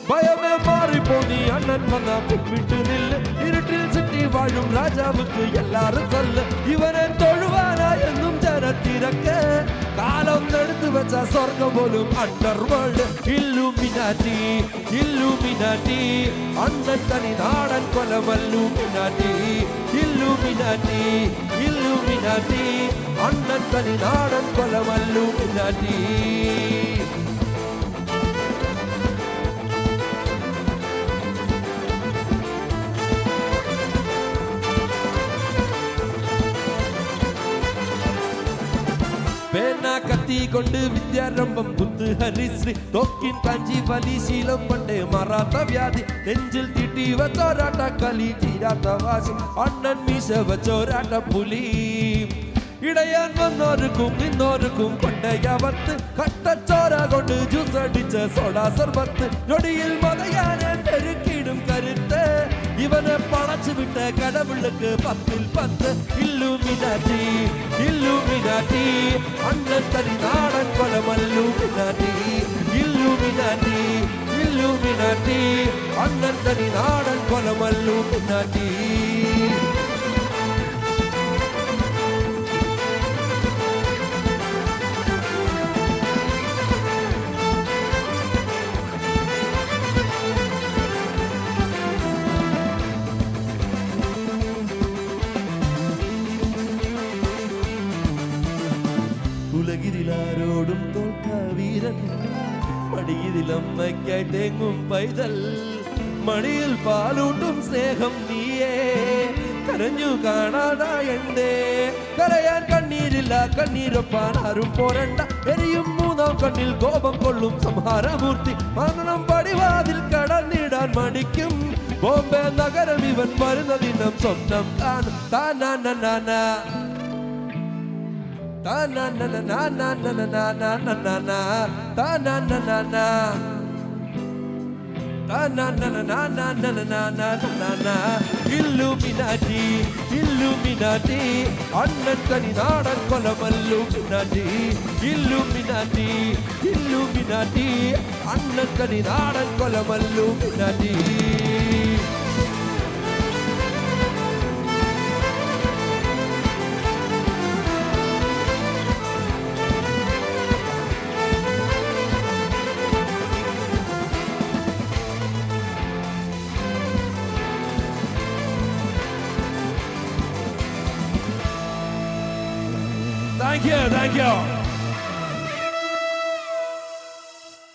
பயமே மாறி போனி அண்ணன் வந்தா கும்பிட்டு நில்லு இருட்டில் சிட்டி வாழும் ராஜாவுக்கு எல்லாரும் சொல்லு இவனை தொழுவானா என்னும் ஜனத்திறக்க காலம் எடுத்து வச்சா சொர்க்கம் போலும் அண்டர் வேர்ல்டு இல்லுமினாட்டி இல்லுமினாட்டி அண்ணன் தனி நாடன் கொலமல்லுமினாட்டி இல்லுமினாட்டி இல்லுமினாட்டி அண்ணன் தனி நாடன் கொலமல்லுமினாட்டி பேனா கத்தி கொண்டு வித்யாரம்பம் குத்து ஹரிஸ்ரீ தொக்கின் காஞ்சி வலி சீலம் பண்டே மராத்த வியாதி நெஞ்சில் திட்டி வச்சோராட்ட களி தீராத்த வாசி அண்ணன் மீச வச்சோராட்ட புலி இடையான் வந்தோருக்கும் இன்னோருக்கும் கொண்டையவத்து கட்டச்சோரா கொண்டு ஜூஸ் அடிச்ச சோடா சர்பத்து நொடியில் மதையான நெருக்கிடும் கருத்து இவனை பழச்சு விட்ட கடவுளுக்கு 10 இல்லுமினாட்டி இல்லுமினாட்டி அண்ணன் தனி நாடன் கொலமல்லுமினாட்டி இல்லுமினாட்டி இல்லுமினாட்டி அண்ணன் தனி நாடன் கொலமல்லுமினாட்டி ഉലകിരിലാരോടും തോൽക്ക വീരൻ മടിയിലമ്മയ്ക്കായി തേങ്ങും പൈതൽ മണിയിൽ പാലൂട്ടും സ്നേഹം നീയേ കരഞ്ഞു കാണാതായണ്ടേ കരയാൻ കണ്ണീരില്ല കണ്ണീരൊപ്പാൻ ആരും പോരണ്ട എരിയും മൂന്നാം കണ്ണിൽ കോപം കൊള്ളും സംഹാരമൂർത്തി മരണം പടിവാതിൽ കടന്നിടാൻ മടിക്കും ബോംബെ നഗരം ഇവൻ വരുന്ന ദിനം സ്വപ്നം കാണും Thana ta na na na na na na na na na na na na ta na na na na ta na na na na na na na na na na na illuminati illuminati annan tani naadan kolamalluminati illuminati illuminati annan tani naadan kolamalluminati Thank you, thank you.